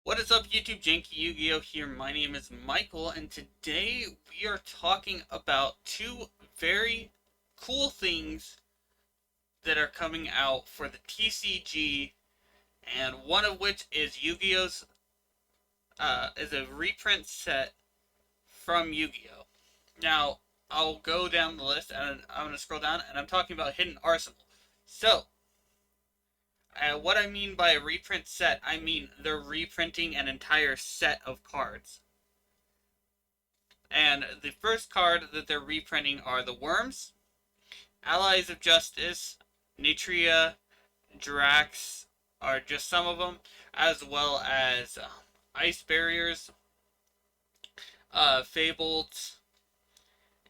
What is up, YouTube? JankyYGO here. My name is Michael, and today we are talking about two very cool things that are coming out for the TCG, and one of which is Yu-Gi-Oh's is a reprint set from Yu-Gi-Oh. Now, I'll go down the list, and I'm going to scroll down, and I'm talking about Hidden Arsenal. So, what I mean by a reprint set, I mean they're reprinting an entire set of cards. And the first card that they're reprinting are the Worms, Allies of Justice, Nitria, Drax are just some of them, as well as Ice Barriers, Fabled,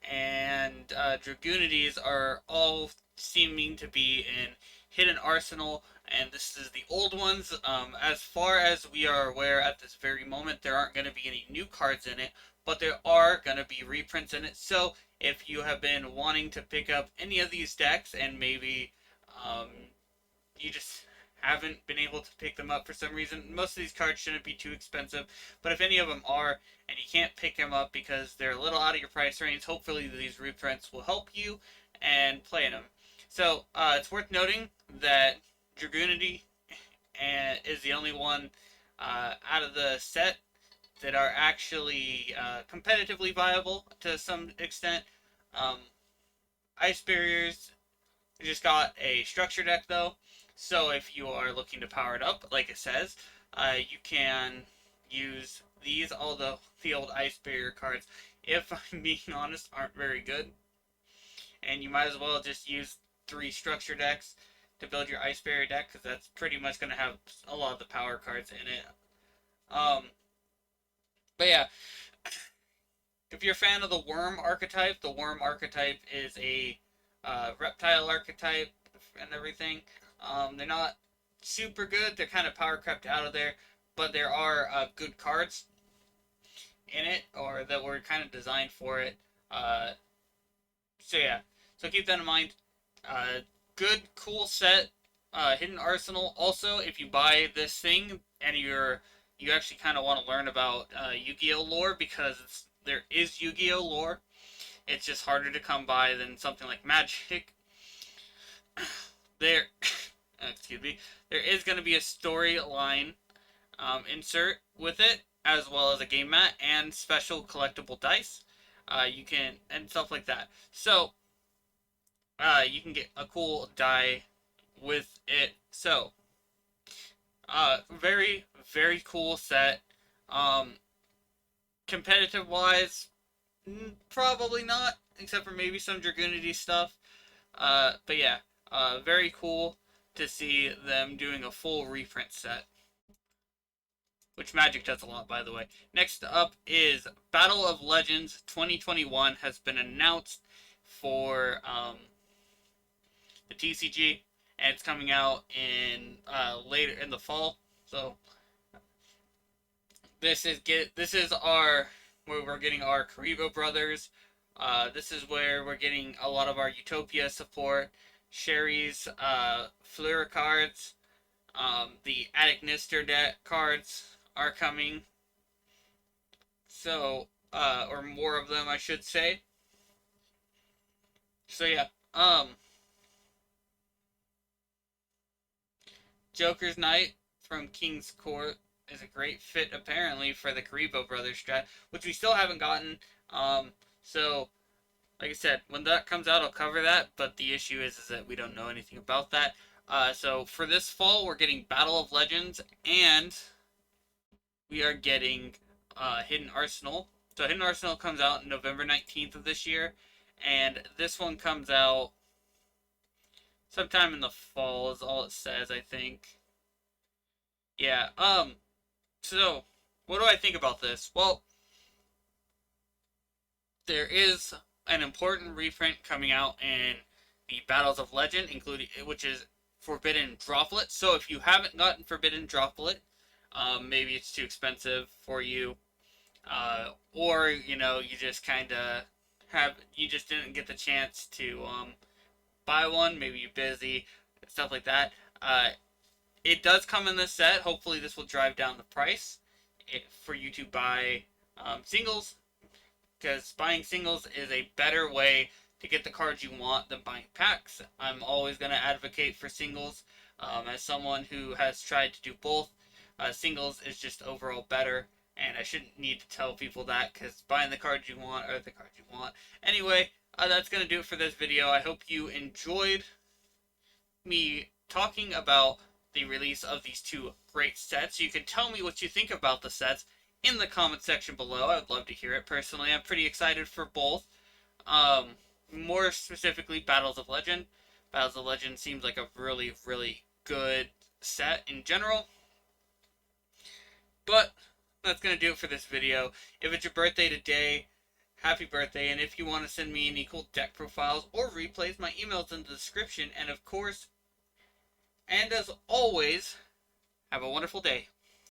and Dragoonides are all seeming to be in Hidden Arsenal, and this is the old ones. As far as we are aware at this very moment, there aren't going to be any new cards in it, but there are going to be reprints in it. So if you have been wanting to pick up any of these decks and maybe you just haven't been able to pick them up for some reason, most of these cards shouldn't be too expensive, but if any of them are and you can't pick them up because they're a little out of your price range, hopefully these reprints will help you and play them. So it's worth noting that Dragoonity is the only one out of the set that are actually competitively viable to some extent. Ice Barriers just got a structure deck though, so if you are looking to power it up, like it says, you can use these, although the old Ice Barrier cards, if I'm being honest, aren't very good. And you might as well just use 3 structure decks to build your Ice Barrier deck, because that's pretty much going to have a lot of the power cards in it. But yeah, if you're a fan of the Worm archetype is a reptile archetype and everything. They're not super good. They're kind of power crept out of there, but there are good cards in it, or that were kind of designed for it. So yeah, so keep that in mind. Good, cool set. Hidden Arsenal. Also, if you buy this thing and you actually kind of want to learn about Yu-Gi-Oh lore, because there is Yu-Gi-Oh lore. It's just harder to come by than something like Magic. There, excuse me. There is going to be a storyline insert with it, as well as a game mat and special collectible dice. You can and stuff like that. So you can get a cool die with it. So very, very cool set. Competitive wise, probably not, except for maybe some Dragoonity stuff. But yeah, very cool to see them doing a full reprint set, which Magic does a lot, by the way. Next up is Battle of Legends 2021 has been announced for the TCG, and it's coming out in later in the fall. So this is our where we're getting our Karibo brothers. This is where we're getting a lot of our Utopia support. Sherry's Fleur cards. The Attic Nister deck cards are coming. So, or more of them, I should say. So yeah, Joker's Knight from King's Court is a great fit, apparently, for the Karibo brothers strat, which we still haven't gotten. So, like I said, when that comes out, I'll cover that, but the issue is that we don't know anything about that. So for this fall, we're getting Battle of Legends, and we are getting Hidden Arsenal. So Hidden Arsenal comes out November 19th of this year, and this one comes out sometime in the fall is all it says, I think. Yeah, so what do I think about this? Well, there is an important reprint coming out in the Battles of Legend, including which is Forbidden Droplet. So if you haven't gotten Forbidden Droplet, maybe it's too expensive for you, or you just kind of you just didn't get the chance to buy one. Maybe you're busy, stuff like that. It does come in this set. Hopefully, this will drive down the price. for you to buy singles, because buying singles is a better way to get the cards you want than buying packs. I'm always going to advocate for singles. As someone who has tried to do both, singles is just overall better, and I shouldn't need to tell people that, because buying the cards you want are the cards you want. Anyway, that's going to do it for this video. I hope you enjoyed me talking about the release of these two great sets. You can tell me what you think about the sets in the comment section below. I would love to hear it. Personally, I'm pretty excited for both. More specifically, Battles of Legend. Battles of Legend seems like a really, really good set in general. But that's going to do it for this video. If it's your birthday today, happy birthday. And if you want to send me any cool deck profiles or replays, my email's in the description. And of course, and as always, have a wonderful day.